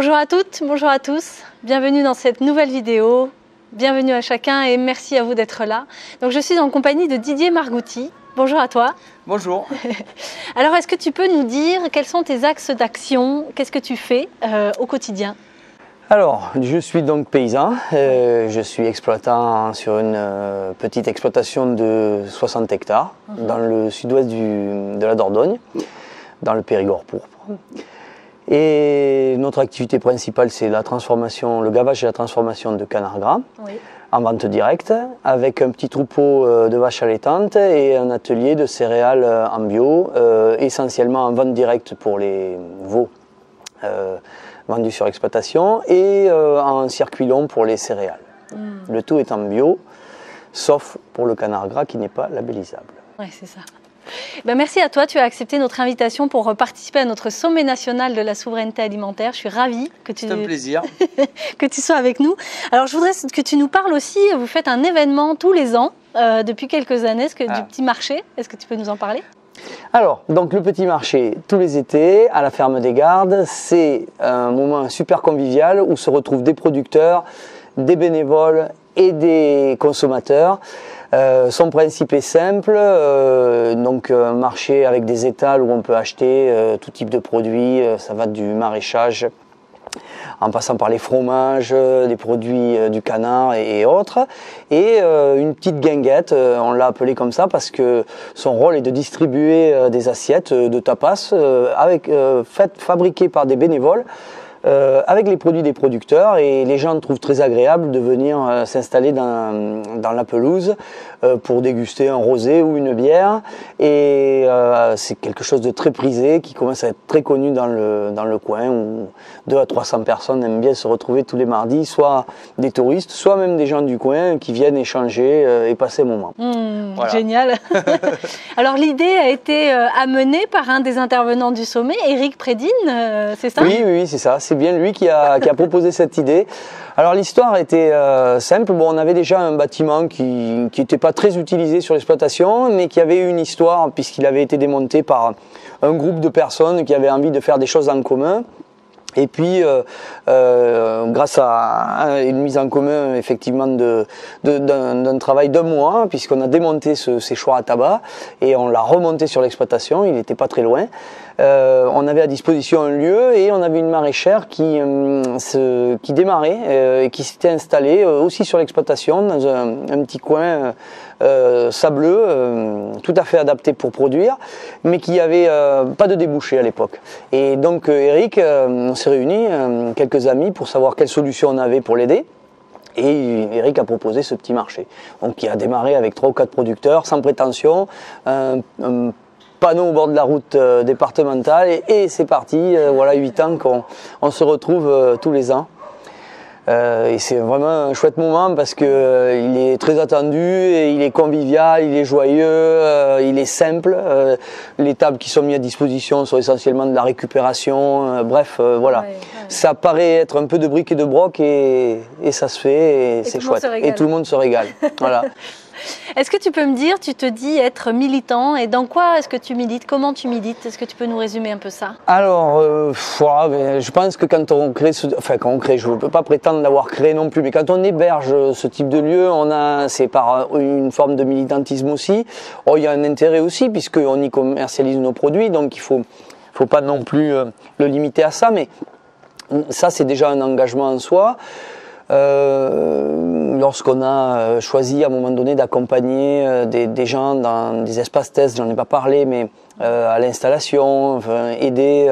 Bonjour à toutes, bonjour à tous, bienvenue dans cette nouvelle vidéo, bienvenue à chacun et merci à vous d'être là. Donc je suis en compagnie de Didier Margouty. Bonjour à toi. Bonjour. Alors est-ce que tu peux nous dire quels sont tes axes d'action, qu'est-ce que tu fais au quotidien? Alors, je suis donc paysan, je suis exploitant sur une petite exploitation de 60 hectares dans le sud-ouest de la Dordogne, dans le Périgord pourpre. Et notre activité principale, c'est la transformation, le gavage et la transformation de canards gras en vente directe, avec un petit troupeau de vaches allaitantes et un atelier de céréales en bio, essentiellement en vente directe pour les veaux vendus sur exploitation et en circuit long pour les céréales. Le tout est en bio, sauf pour le canard gras qui n'est pas labellisable. Oui, c'est ça. Ben merci à toi, tu as accepté notre invitation pour participer à notre sommet national de la souveraineté alimentaire. Je suis ravie que tu, c'est un plaisir. que tu sois avec nous. Alors je voudrais que tu nous parles aussi, vous faites un événement tous les ans, depuis quelques années, du petit marché. Est-ce que tu peux nous en parler? Alors, donc le petit marché, tous les étés, à la ferme des Gardes, c'est un moment super convivial où se retrouvent des producteurs, des bénévoles et des consommateurs. Son principe est simple, donc un marché avec des étals où on peut acheter tout type de produits, ça va du maraîchage en passant par les fromages, les produits du canard et autres, et une petite guinguette, on l'a appelée comme ça parce que son rôle est de distribuer des assiettes de tapas fabriquées par des bénévoles, avec les produits des producteurs, et les gens trouvent très agréable de venir s'installer dans la pelouse pour déguster un rosé ou une bière, et c'est quelque chose de très prisé qui commence à être très connu dans le coin où 200 à 300 personnes aiment bien se retrouver tous les mardis, soit des touristes, soit même des gens du coin qui viennent échanger et passer un moment. Voilà. Génial. Alors l'idée a été amenée par un des intervenants du sommet, Éric Prédine, c'est ça? Oui, c'est ça. C'est bien lui qui a proposé cette idée. Alors l'histoire était simple. Bon, on avait déjà un bâtiment qui n'était pas très utilisé sur l'exploitation, mais qui avait une histoire puisqu'il avait été démonté par un groupe de personnes qui avaient envie de faire des choses en commun. Et puis, grâce à une mise en commun effectivement d'un travail d'un mois, puisqu'on a démonté ces choirs à tabac et on l'a remonté sur l'exploitation, il n'était pas très loin. On avait à disposition un lieu et on avait une maraîchère qui démarrait et qui s'était installée aussi sur l'exploitation dans un petit coin sableux, tout à fait adapté pour produire, mais qui avait pas de débouché à l'époque. Et donc Eric, on s'est réunis, quelques amis, pour savoir quelle solution on avait pour l'aider. Et Eric a proposé ce petit marché, donc qui a démarré avec 3 ou 4 producteurs, sans prétention, un panneau au bord de la route départementale, et c'est parti, voilà 8 ans qu'on se retrouve tous les ans. Et c'est vraiment un chouette moment parce que il est très attendu, et il est convivial, il est joyeux, il est simple. Les tables qui sont mises à disposition sont essentiellement de la récupération. Bref, voilà. Ça paraît être un peu de briques et de broc, et ça se fait, et c'est chouette. Et tout le monde se régale. Voilà. Est-ce que tu peux me dire, tu te dis être militant, et dans quoi est-ce que tu milites? Comment tu milites? Est-ce que tu peux nous résumer un peu ça? Alors, je pense que quand on crée, je ne peux pas prétendre l'avoir créé non plus, mais quand on héberge ce type de lieu, c'est par une forme de militantisme aussi. Oh, il y a un intérêt aussi, puisqu'on y commercialise nos produits, donc il faut pas non plus le limiter à ça, mais ça c'est déjà un engagement en soi. Lorsqu'on a choisi à un moment donné d'accompagner des gens dans des espaces tests, j'en ai pas parlé, mais à l'installation, aider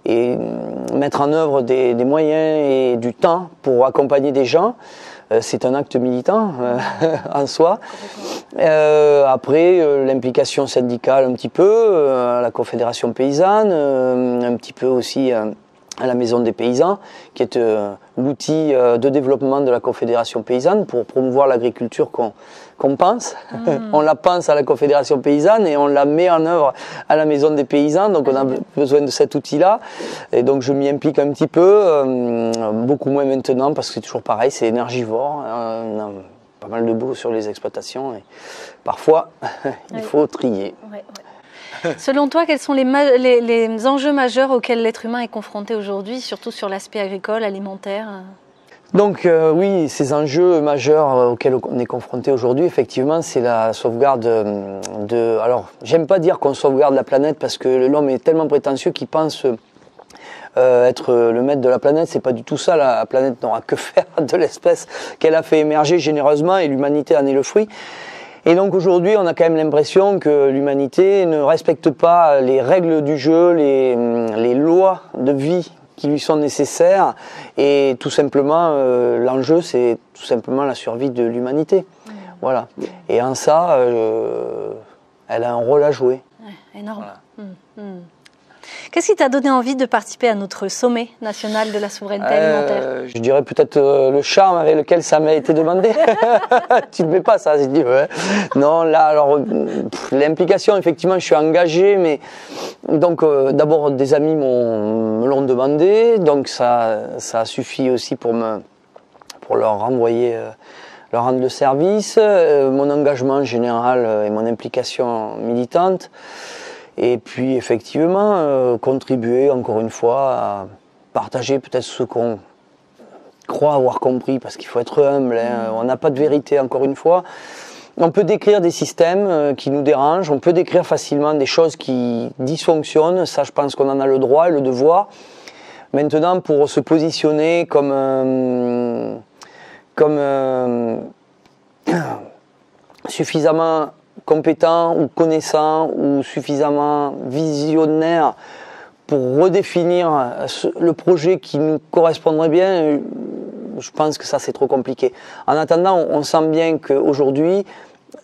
et mettre en œuvre des moyens et du temps pour accompagner des gens, c'est un acte militant en soi. Après, l'implication syndicale un petit peu, à la Confédération paysanne, un petit peu aussi à la Maison des paysans, qui est l'outil de développement de la Confédération paysanne pour promouvoir l'agriculture qu'on pense. On la pense à la Confédération paysanne et on la met en œuvre à la Maison des paysans, donc on a besoin de cet outil-là. Et donc je m'y implique un petit peu, beaucoup moins maintenant parce que c'est toujours pareil, c'est énergivore. On a pas mal de boulot sur les exploitations et parfois il faut trier. Selon toi, quels sont les enjeux majeurs auxquels l'être humain est confronté aujourd'hui, surtout sur l'aspect agricole, alimentaire? Donc oui, ces enjeux majeurs auxquels on est confronté aujourd'hui, effectivement, c'est la sauvegarde de... Alors, j'aime pas dire qu'on sauvegarde la planète parce que l'homme est tellement prétentieux qu'il pense être le maître de la planète. C'est pas du tout ça. La planète n'aura que faire de l'espèce qu'elle a fait émerger généreusement et l'humanité en est le fruit. Et donc aujourd'hui, on a quand même l'impression que l'humanité ne respecte pas les règles du jeu, les lois de vie qui lui sont nécessaires, et tout simplement l'enjeu c'est tout simplement la survie de l'humanité. Voilà. Et en ça, elle a un rôle à jouer. Ouais, énorme. Voilà. Qu'est-ce qui t'a donné envie de participer à notre sommet national de la souveraineté alimentaire? Je dirais peut-être le charme avec lequel ça m'a été demandé. Tu ne mets pas ça, c'est dit. Ouais. Non, là, alors, l'implication, effectivement, je suis engagé, mais donc d'abord des amis me l'ont demandé, donc ça a suffi aussi pour leur renvoyer, leur rendre le service, mon engagement général et mon implication militante. Et puis effectivement, contribuer encore une fois à partager peut-être ce qu'on croit avoir compris, parce qu'il faut être humble, hein. On n'a pas de vérité encore une fois. On peut décrire des systèmes qui nous dérangent, on peut décrire facilement des choses qui dysfonctionnent, ça je pense qu'on en a le droit et le devoir. Maintenant, pour se positionner comme suffisamment compétent ou connaissant ou suffisamment visionnaire pour redéfinir le projet qui nous correspondrait bien, je pense que ça c'est trop compliqué. En attendant, on sent bien qu'aujourd'hui,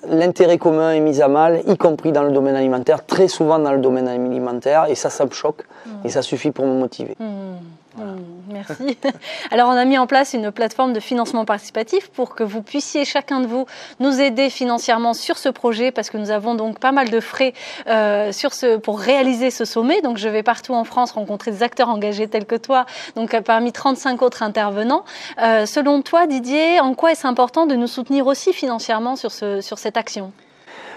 l'intérêt commun est mis à mal, y compris dans le domaine alimentaire, très souvent dans le domaine alimentaire, et ça me choque, et ça suffit pour me motiver. Voilà. Merci. Alors on a mis en place une plateforme de financement participatif pour que vous puissiez chacun de vous nous aider financièrement sur ce projet, parce que nous avons donc pas mal de frais pour réaliser ce sommet. Donc je vais partout en France rencontrer des acteurs engagés tels que toi, donc parmi 35 autres intervenants. Selon toi, Didier, en quoi est-ce important de nous soutenir aussi financièrement sur cette action?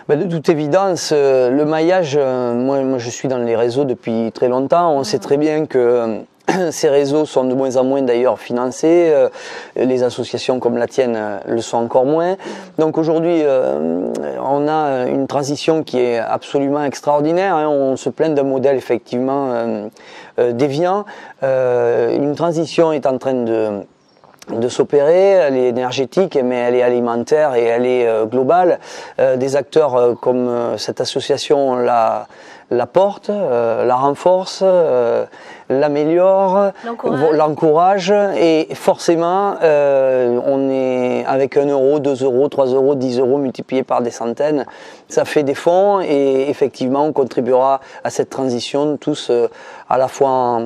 De toute évidence, le maillage, moi je suis dans les réseaux depuis très longtemps, on sait très bien que ces réseaux sont de moins en moins d'ailleurs financés, les associations comme la tienne le sont encore moins. Donc aujourd'hui, on a une transition qui est absolument extraordinaire, hein. On se plaint d'un modèle effectivement déviant. Une transition est en train de s'opérer, elle est énergétique, mais elle est alimentaire et elle est globale. Des acteurs comme cette association la porte, la renforce, l'améliore, l'encourage, et forcément on est avec 1 euro, 2 euros, 3 euros, 10 euros multipliés par des centaines, ça fait des fonds, et effectivement on contribuera à cette transition tous à la fois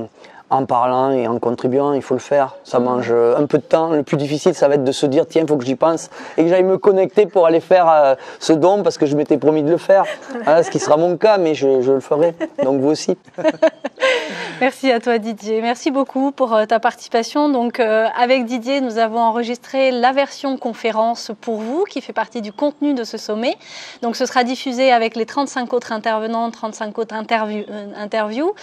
en parlant et en contribuant. Il faut le faire, ça mange un peu de temps. Le plus difficile, ça va être de se dire tiens, il faut que j'y pense et que j'aille me connecter pour aller faire ce don, parce que je m'étais promis de le faire, voilà, ce qui sera mon cas, mais je le ferai, donc vous aussi. Merci à toi Didier, merci beaucoup pour ta participation. Donc avec Didier, nous avons enregistré la version conférence pour vous qui fait partie du contenu de ce sommet. Donc ce sera diffusé avec les 35 autres intervenants, 35 autres interviews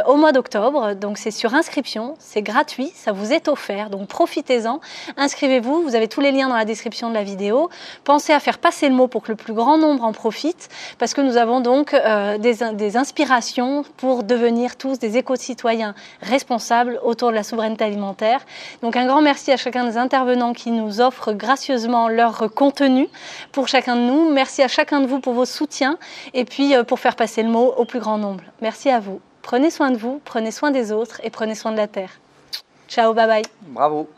au mois d'octobre. Donc c'est sur inscription, c'est gratuit, ça vous est offert, donc profitez-en, inscrivez-vous, vous avez tous les liens dans la description de la vidéo. Pensez à faire passer le mot pour que le plus grand nombre en profite, parce que nous avons donc des inspirations pour devenir tous des éco-citoyens responsables autour de la souveraineté alimentaire. Donc un grand merci à chacun des intervenants qui nous offrent gracieusement leur contenu pour chacun de nous. Merci à chacun de vous pour vos soutiens et puis pour faire passer le mot au plus grand nombre. Merci à vous. Prenez soin de vous, prenez soin des autres et prenez soin de la terre. Ciao, bye bye. Bravo.